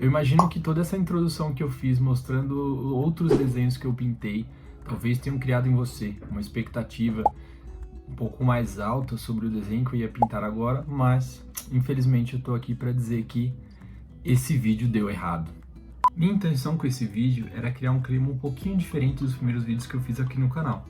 Eu imagino que toda essa introdução que eu fiz mostrando outros desenhos que eu pintei, talvez tenham criado em você uma expectativa um pouco mais alta sobre o desenho que eu ia pintar agora, mas infelizmente eu tô aqui para dizer que esse vídeo deu errado. Minha intenção com esse vídeo era criar um clima um pouquinho diferente dos primeiros vídeos que eu fiz aqui no canal.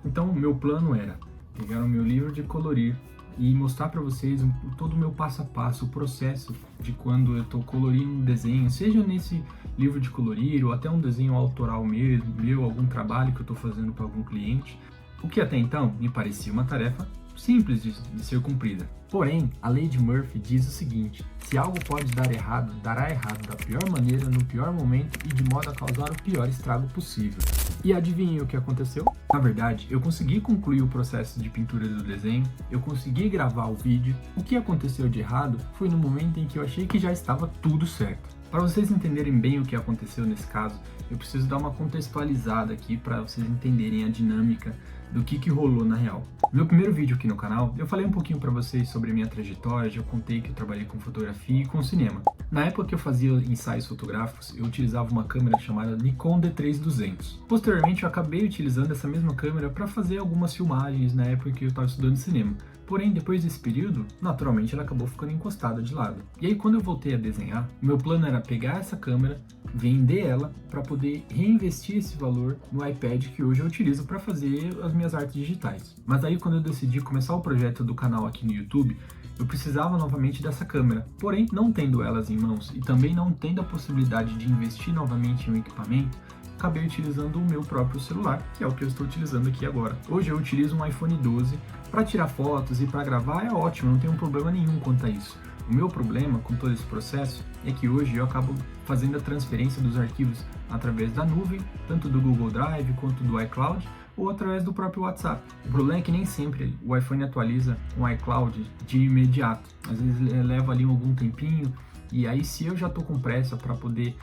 Então o meu plano era pegar o meu livro de colorir e mostrar para vocês todo o meu passo a passo, o processo de quando eu estou colorindo um desenho, seja nesse livro de colorir ou até um desenho autoral meu, algum trabalho que eu estou fazendo para algum cliente, o que até então me parecia uma tarefa simples de ser cumprida. Porém, a lei de Murphy diz o seguinte: se algo pode dar errado, dará errado da pior maneira, no pior momento e de modo a causar o pior estrago possível. E adivinhem o que aconteceu? Na verdade, eu consegui concluir o processo de pintura do desenho, eu consegui gravar o vídeo. O que aconteceu de errado foi no momento em que eu achei que já estava tudo certo. Para vocês entenderem bem o que aconteceu nesse caso, eu preciso dar uma contextualizada aqui para vocês entenderem a dinâmica do que rolou na real. No meu primeiro vídeo aqui no canal, eu falei um pouquinho para vocês sobre a minha trajetória, já contei que eu trabalhei com fotografia e com cinema. Na época que eu fazia ensaios fotográficos, eu utilizava uma câmera chamada Nikon D3200. Posteriormente, eu acabei utilizando essa mesma câmera para fazer algumas filmagens na época que eu estava estudando cinema. Porém, depois desse período, naturalmente ela acabou ficando encostada de lado. E aí, quando eu voltei a desenhar, o meu plano era pegar essa câmera, vender ela para poder reinvestir esse valor no iPad que hoje eu utilizo para fazer as minhas artes digitais. Mas aí, quando eu decidi começar o projeto do canal aqui no YouTube, eu precisava novamente dessa câmera. Porém, não tendo elas em mãos e também não tendo a possibilidade de investir novamente em um equipamento, acabei utilizando o meu próprio celular, que é o que eu estou utilizando aqui agora. Hoje eu utilizo um iPhone 12 para tirar fotos e para gravar, é ótimo, não tenho problema nenhum quanto a isso. O meu problema com todo esse processo é que hoje eu acabo fazendo a transferência dos arquivos através da nuvem, tanto do Google Drive quanto do iCloud, ou através do próprio WhatsApp. O problema é que nem sempre o iPhone atualiza com o iCloud de imediato. Às vezes leva ali algum tempinho, e aí se eu já estou com pressa para poder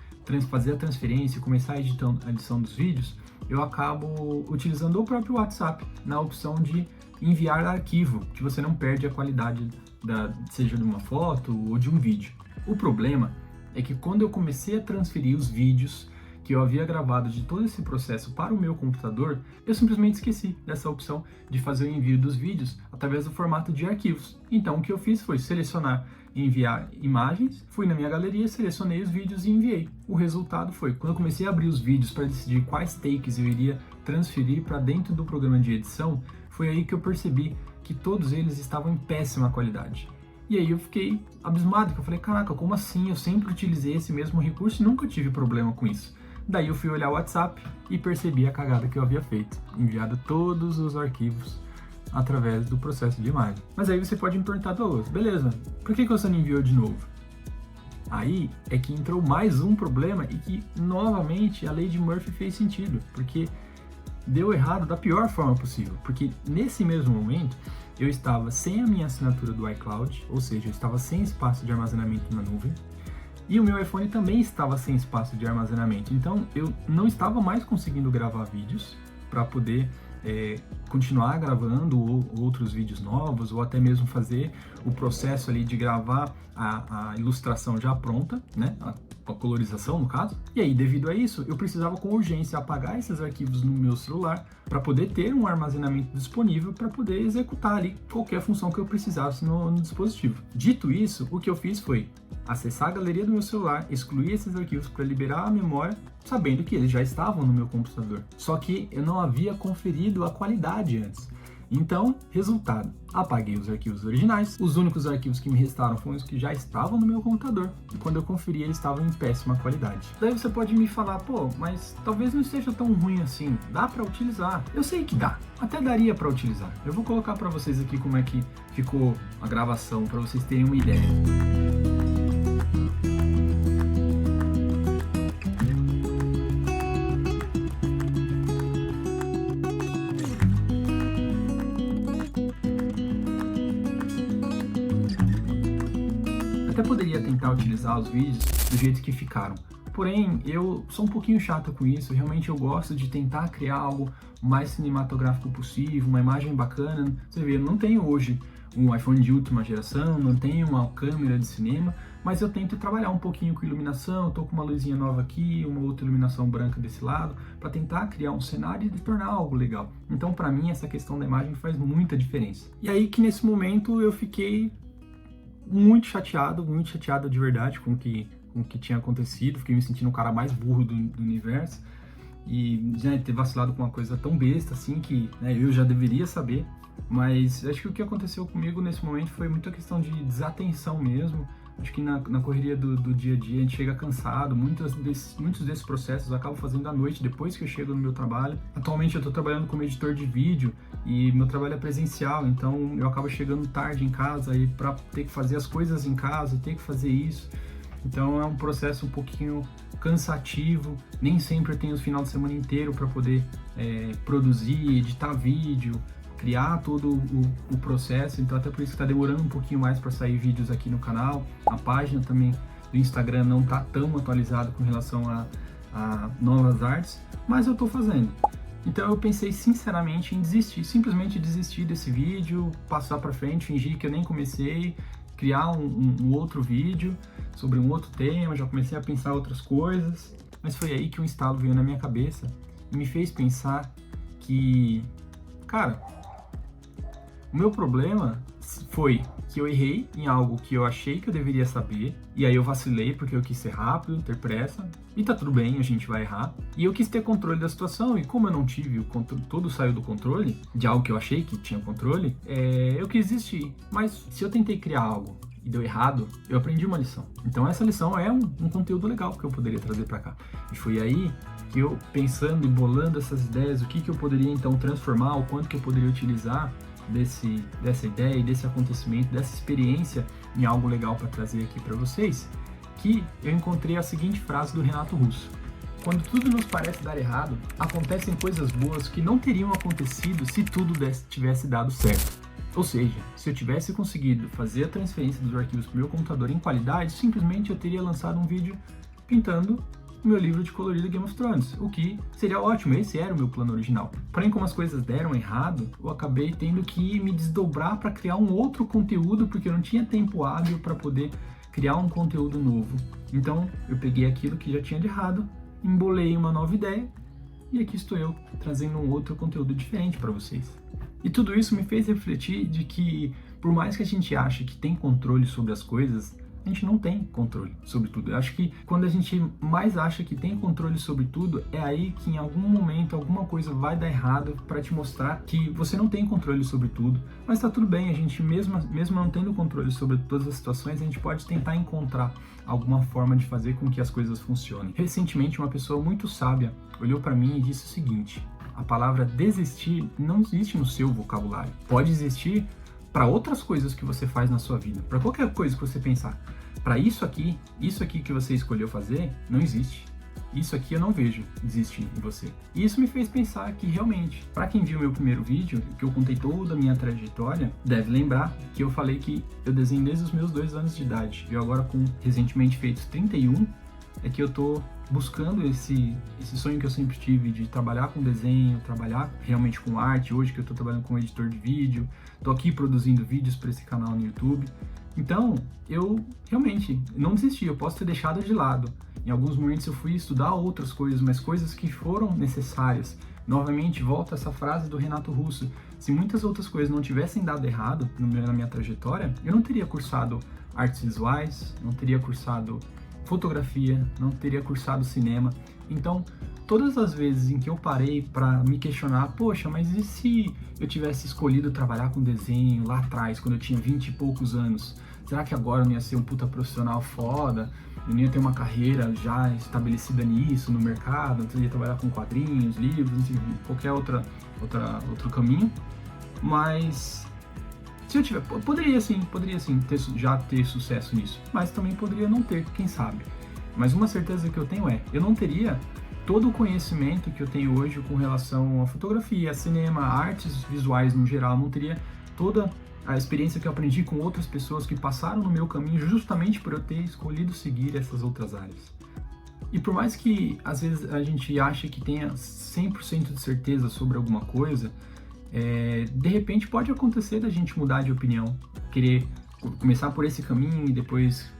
fazer a transferência e começar a edição dos vídeos, eu acabo utilizando o próprio WhatsApp na opção de enviar arquivo, que você não perde a qualidade seja de uma foto ou de um vídeo. O problema é que quando eu comecei a transferir os vídeos que eu havia gravado de todo esse processo para o meu computador, eu simplesmente esqueci dessa opção de fazer o envio dos vídeos através do formato de arquivos. Então o que eu fiz foi selecionar e enviar imagens, fui na minha galeria, selecionei os vídeos e enviei. O resultado foi, quando eu comecei a abrir os vídeos para decidir quais takes eu iria transferir para dentro do programa de edição, foi aí que eu percebi que todos eles estavam em péssima qualidade. E aí eu fiquei abismado, que eu falei, caraca, como assim? Eu sempre utilizei esse mesmo recurso e nunca tive problema com isso. Daí eu fui olhar o WhatsApp e percebi a cagada que eu havia feito, enviado todos os arquivos através do processo de imagem. Mas aí você pode me perguntar, Douglas, beleza, por que você não enviou de novo? Aí é que entrou mais um problema e que, novamente, a lei de Murphy fez sentido, porque deu errado da pior forma possível, porque nesse mesmo momento eu estava sem a minha assinatura do iCloud, ou seja, eu estava sem espaço de armazenamento na nuvem, e o meu iPhone também estava sem espaço de armazenamento, então eu não estava mais conseguindo gravar vídeos para poder continuar gravando outros vídeos novos, ou até mesmo fazer o processo ali de gravar a ilustração já pronta, né? A colorização no caso. E aí, devido a isso, eu precisava com urgência apagar esses arquivos no meu celular para poder ter um armazenamento disponível para poder executar ali qualquer função que eu precisasse no dispositivo. Dito isso, o que eu fiz foi acessar a galeria do meu celular, excluir esses arquivos para liberar a memória, sabendo que eles já estavam no meu computador. Só que eu não havia conferido a qualidade antes. Então, resultado, apaguei os arquivos originais, os únicos arquivos que me restaram foram os que já estavam no meu computador, e quando eu conferi eles estavam em péssima qualidade. Daí você pode me falar, pô, mas talvez não esteja tão ruim assim, dá para utilizar. Eu sei que dá, até daria para utilizar. Eu vou colocar para vocês aqui como é que ficou a gravação, para vocês terem uma ideia. Até poderia tentar utilizar os vídeos do jeito que ficaram, porém eu sou um pouquinho chato com isso. Realmente eu gosto de tentar criar algo mais cinematográfico possível, uma imagem bacana. Você vê, eu não tenho hoje um iPhone de última geração, não tenho uma câmera de cinema, mas eu tento trabalhar um pouquinho com iluminação, eu tô com uma luzinha nova aqui, uma outra iluminação branca desse lado, para tentar criar um cenário e tornar algo legal. Então, para mim, essa questão da imagem faz muita diferença. E aí que nesse momento eu fiquei muito chateado de verdade com o que tinha acontecido, fiquei me sentindo o cara mais burro do universo, e ter vacilado com uma coisa tão besta assim que eu já deveria saber. Mas acho que o que aconteceu comigo nesse momento foi muita questão de desatenção mesmo. Acho que na correria do dia a dia a gente chega cansado, muitos desses processos eu acabo fazendo à noite, depois que eu chego no meu trabalho. Atualmente eu estou trabalhando como editor de vídeo e meu trabalho é presencial, então eu acabo chegando tarde em casa e para ter que fazer as coisas em casa, ter que fazer isso. Então é um processo um pouquinho cansativo, nem sempre eu tenho o final de semana inteiro para poder produzir, editar vídeo, criar todo o processo, então até por isso que está demorando um pouquinho mais para sair vídeos aqui no canal. A página também do Instagram não está tão atualizada com relação a novas artes, mas eu estou fazendo. Então eu pensei sinceramente em desistir, simplesmente desistir desse vídeo, passar para frente, fingir que eu nem comecei, criar um outro vídeo sobre um outro tema, já comecei a pensar outras coisas, mas foi aí que um estalo veio na minha cabeça e me fez pensar que, cara, o meu problema foi que eu errei em algo que eu achei que eu deveria saber, e aí eu vacilei porque eu quis ser rápido, ter pressa, e tá tudo bem, a gente vai errar. E eu quis ter controle da situação, e como eu não tive o controle, tudo saiu do controle, de algo que eu achei que tinha controle, eu quis desistir. Mas se eu tentei criar algo e deu errado, eu aprendi uma lição. Então essa lição é um conteúdo legal que eu poderia trazer para cá. E foi aí que eu, pensando e bolando essas ideias, o que eu poderia então transformar, o quanto que eu poderia utilizar dessa ideia e desse acontecimento, dessa experiência em algo legal para trazer aqui para vocês, que eu encontrei a seguinte frase do Renato Russo: quando tudo nos parece dar errado, acontecem coisas boas que não teriam acontecido se tudo tivesse dado certo. Ou seja, se eu tivesse conseguido fazer a transferência dos arquivos para o meu computador em qualidade, simplesmente eu teria lançado um vídeo pintando o meu livro de colorido Game of Thrones, o que seria ótimo, esse era o meu plano original. Porém, como as coisas deram errado, eu acabei tendo que me desdobrar para criar um outro conteúdo, porque eu não tinha tempo hábil para poder criar um conteúdo novo. Então, eu peguei aquilo que já tinha de errado, embolei uma nova ideia, e aqui estou eu, trazendo um outro conteúdo diferente para vocês. E tudo isso me fez refletir de que, por mais que a gente ache que tem controle sobre as coisas, a gente não tem controle sobre tudo. Eu acho que quando a gente mais acha que tem controle sobre tudo, é aí que em algum momento alguma coisa vai dar errado para te mostrar que você não tem controle sobre tudo. Mas tá tudo bem, a gente mesmo não tendo controle sobre todas as situações, a gente pode tentar encontrar alguma forma de fazer com que as coisas funcionem. Recentemente, uma pessoa muito sábia olhou para mim e disse o seguinte: a palavra desistir não existe no seu vocabulário. Pode existir para outras coisas que você faz na sua vida, para qualquer coisa que você pensar. Para isso aqui que você escolheu fazer, não existe. Isso aqui eu não vejo desistir em você. E isso me fez pensar que realmente, para quem viu meu primeiro vídeo, que eu contei toda a minha trajetória, deve lembrar que eu falei que eu desenho desde os meus 2 anos de idade. E agora, com recentemente feitos 31, é que eu tô buscando esse sonho que eu sempre tive de trabalhar com desenho, trabalhar realmente com arte. Hoje que eu tô trabalhando como editor de vídeo, tô aqui produzindo vídeos para esse canal no YouTube. Então, eu realmente não desisti, eu posso ter deixado de lado. Em alguns momentos eu fui estudar outras coisas, mas coisas que foram necessárias. Novamente, volta essa frase do Renato Russo: se muitas outras coisas não tivessem dado errado na minha trajetória, eu não teria cursado artes visuais, não teria cursado fotografia, não teria cursado cinema. Então, todas as vezes em que eu parei para me questionar, poxa, mas e se eu tivesse escolhido trabalhar com desenho lá atrás, quando eu tinha 20 e poucos anos? Será que agora eu não ia ser um puta profissional foda? Eu não ia ter uma carreira já estabelecida nisso, no mercado? Eu ia trabalhar com quadrinhos, livros, enfim, qualquer outro caminho. Mas se eu tiver, poderia sim já ter sucesso nisso, mas também poderia não ter, quem sabe. Mas uma certeza que eu tenho eu não teria todo o conhecimento que eu tenho hoje com relação à fotografia, a cinema, a artes visuais no geral, não teria toda a experiência que eu aprendi com outras pessoas que passaram no meu caminho justamente por eu ter escolhido seguir essas outras áreas. E por mais que às vezes a gente ache que tenha 100% de certeza sobre alguma coisa, de repente pode acontecer da gente mudar de opinião, querer começar por esse caminho e depois,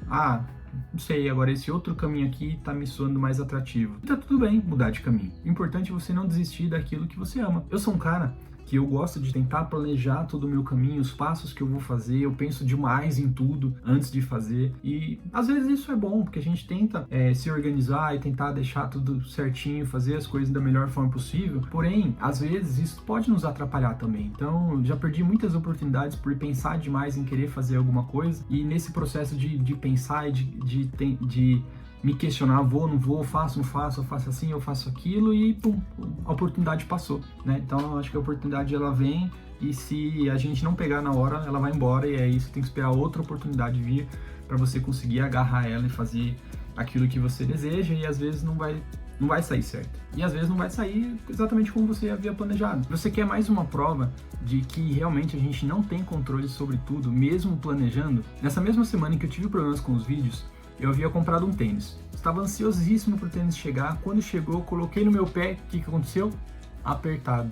não sei, agora esse outro caminho aqui tá me soando mais atrativo. E tá tudo bem mudar de caminho. O importante é você não desistir daquilo que você ama. Eu sou um cara que eu gosto de tentar planejar todo o meu caminho, os passos que eu vou fazer, eu penso demais em tudo antes de fazer, e às vezes isso é bom, porque a gente tenta se organizar e tentar deixar tudo certinho, fazer as coisas da melhor forma possível, porém, às vezes isso pode nos atrapalhar também. Então, já perdi muitas oportunidades por pensar demais em querer fazer alguma coisa, e nesse processo de pensar e de me questionar, vou, não vou, faço, não faço, eu faço assim, eu faço aquilo, e pum, a oportunidade passou, né? Então eu acho que a oportunidade ela vem, e se a gente não pegar na hora, ela vai embora, e aí você tem que esperar outra oportunidade vir para você conseguir agarrar ela e fazer aquilo que você deseja, e às vezes não vai sair certo. E às vezes não vai sair exatamente como você havia planejado. Você quer mais uma prova de que realmente a gente não tem controle sobre tudo, mesmo planejando? Nessa mesma semana em que eu tive problemas com os vídeos, eu havia comprado um tênis. Estava ansiosíssimo para o tênis chegar. Quando chegou, eu coloquei no meu pé. O que aconteceu? Apertado.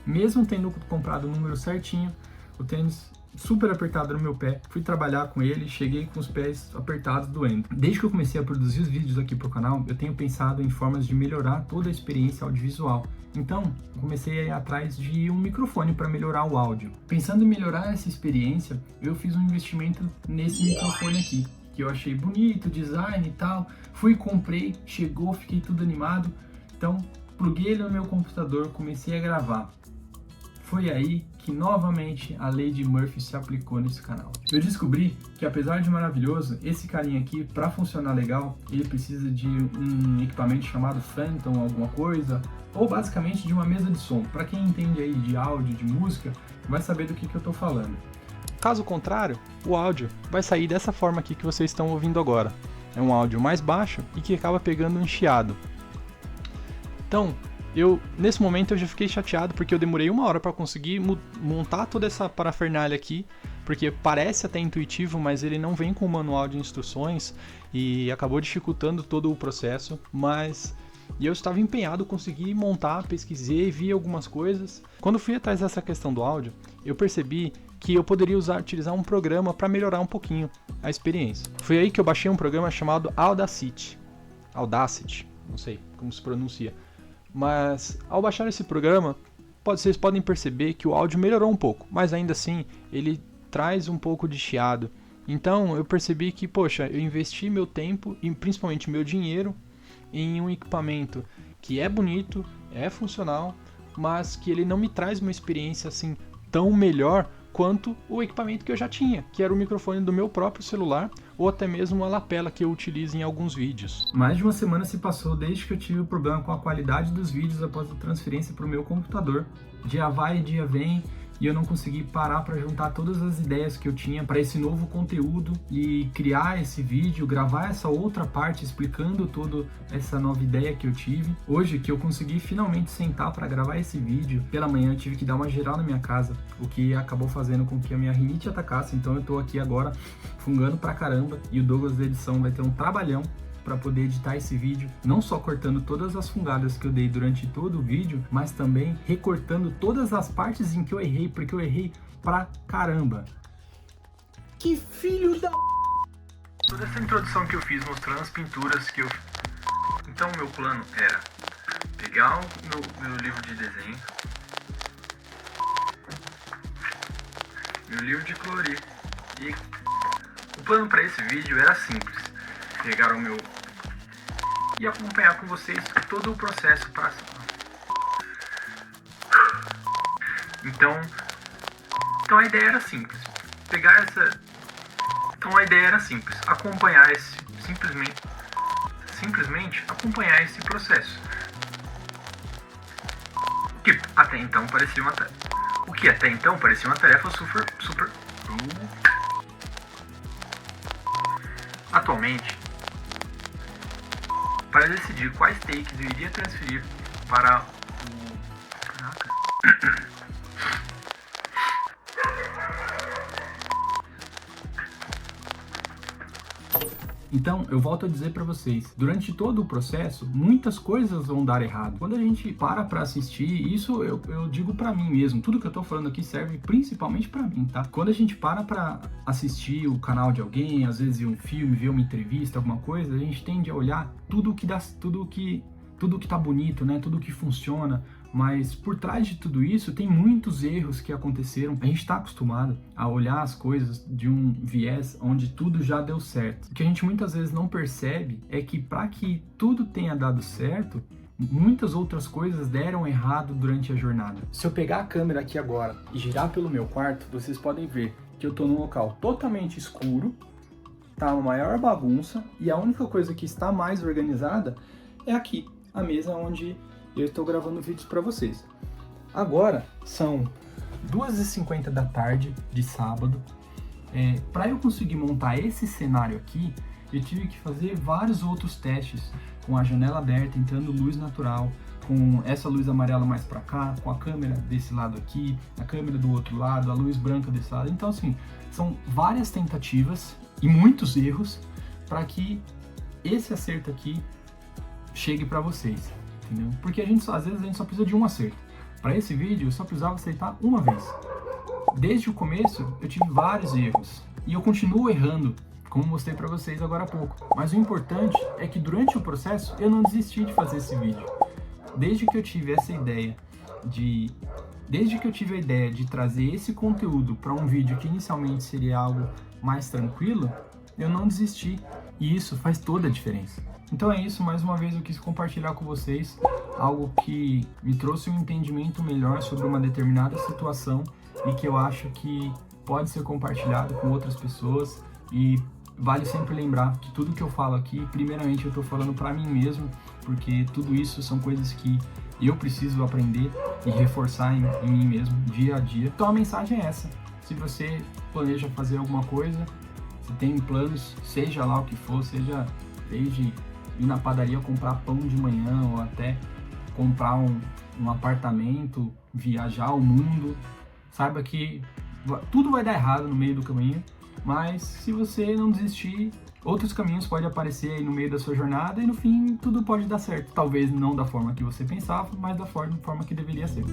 Mesmo tendo comprado o número certinho, o tênis super apertado no meu pé. Fui trabalhar com ele, cheguei com os pés apertados, doendo. Desde que eu comecei a produzir os vídeos aqui pro canal, eu tenho pensado em formas de melhorar toda a experiência audiovisual. Então, comecei a ir atrás de um microfone para melhorar o áudio. Pensando em melhorar essa experiência, eu fiz um investimento nesse microfone aqui, que eu achei bonito, design e tal. Fui, comprei, chegou, fiquei tudo animado. Então, pluguei ele no meu computador, comecei a gravar. Foi aí que novamente a lei de Murphy se aplicou nesse canal. Eu descobri que, apesar de maravilhoso, esse carinha aqui, para funcionar legal, ele precisa de um equipamento chamado Phantom, alguma coisa, ou basicamente de uma mesa de som. Para quem entende aí de áudio, de música, vai saber do que eu tô falando. Caso contrário, o áudio vai sair dessa forma aqui que vocês estão ouvindo agora. É um áudio mais baixo e que acaba pegando um chiado. Então, nesse momento eu já fiquei chateado porque eu demorei 1 hora para conseguir montar toda essa parafernália aqui, porque parece até intuitivo, mas ele não vem com o manual de instruções e acabou dificultando todo o processo, e eu estava empenhado em conseguir montar, pesquisei, vi algumas coisas. Quando fui atrás dessa questão do áudio, eu percebi que eu poderia utilizar um programa para melhorar um pouquinho a experiência. Foi aí que eu baixei um programa chamado Audacity, não sei como se pronuncia. Mas ao baixar esse programa, vocês podem perceber que o áudio melhorou um pouco, mas ainda assim ele traz um pouco de chiado. Então eu percebi que, poxa, eu investi meu tempo e principalmente meu dinheiro em um equipamento que é bonito, é funcional, mas que ele não me traz uma experiência assim tão melhor quanto o equipamento que eu já tinha, que era o microfone do meu próprio celular, ou até mesmo a lapela que eu utilizo em alguns vídeos. Mais de uma semana se passou desde que eu tive o problema com a qualidade dos vídeos após a transferência para o meu computador. Dia vai e dia vem, e eu não consegui parar para juntar todas as ideias que eu tinha para esse novo conteúdo e criar esse vídeo, gravar essa outra parte explicando toda essa nova ideia que eu tive. Hoje que eu consegui finalmente sentar para gravar esse vídeo, pela manhã eu tive que dar uma geral na minha casa, o que acabou fazendo com que a minha rinite atacasse, então eu tô aqui agora fungando pra caramba, e o Douglas da edição vai ter um trabalhão para poder editar esse vídeo, não só cortando todas as fungadas que eu dei durante todo o vídeo, mas também recortando todas as partes em que eu errei, porque eu errei pra caramba. Que filho da... Toda essa introdução que eu fiz mostrando as pinturas que eu... Então o meu plano era pegar o meu livro de desenho, meu livro de colorir, e o plano para esse vídeo era simples: pegar o meu e acompanhar com vocês todo o processo para... Então a ideia era simples. Acompanhar simplesmente acompanhar esse processo. O que até então parecia uma tarefa super. Atualmente, para decidir quais takes eu iria transferir para o... Caraca. Então, eu volto a dizer para vocês, durante todo o processo, muitas coisas vão dar errado. Quando a gente para assistir, isso eu digo para mim mesmo, tudo que eu tô falando aqui serve principalmente para mim, tá? Quando a gente para assistir o canal de alguém, às vezes ver um filme, ver uma entrevista, alguma coisa, a gente tende a olhar tudo que tá bonito, né? Tudo que funciona. Mas por trás de tudo isso tem muitos erros que aconteceram. A gente está acostumado a olhar as coisas de um viés onde tudo já deu certo. O que a gente muitas vezes não percebe é que para que tudo tenha dado certo, muitas outras coisas deram errado durante a jornada. Se eu pegar a câmera aqui agora e girar pelo meu quarto, vocês podem ver que eu estou num local totalmente escuro, tá uma maior bagunça e a única coisa que está mais organizada é aqui, a mesa onde eu estou gravando vídeos para vocês. Agora são 2h50 da tarde de sábado. Para eu conseguir montar esse cenário aqui, eu tive que fazer vários outros testes com a janela aberta, entrando luz natural, com essa luz amarela mais para cá, com a câmera desse lado aqui, a câmera do outro lado, a luz branca desse lado. Então assim, são várias tentativas e muitos erros para que esse acerto aqui chegue para vocês. Entendeu? Porque às vezes a gente só precisa de um acerto. Para esse vídeo eu só precisava acertar uma vez. Desde o começo eu tive vários erros e eu continuo errando, como mostrei para vocês agora há pouco. Mas o importante é que durante o processo eu não desisti de fazer esse vídeo. Desde que eu tive a ideia de trazer esse conteúdo para um vídeo que inicialmente seria algo mais tranquilo, eu não desisti. E isso faz toda a diferença. Então é isso, mais uma vez eu quis compartilhar com vocês algo que me trouxe um entendimento melhor sobre uma determinada situação e que eu acho que pode ser compartilhado com outras pessoas. E vale sempre lembrar que tudo que eu falo aqui, primeiramente eu estou falando para mim mesmo, porque tudo isso são coisas que eu preciso aprender e reforçar em mim mesmo, dia a dia. Então a mensagem é essa: se você planeja fazer alguma coisa, se tem planos, seja lá o que for, seja desde ir na padaria comprar pão de manhã ou até comprar um apartamento, viajar ao mundo, saiba que tudo vai dar errado no meio do caminho, mas se você não desistir, outros caminhos podem aparecer aí no meio da sua jornada e no fim tudo pode dar certo. Talvez não da forma que você pensava, mas da forma que deveria ser.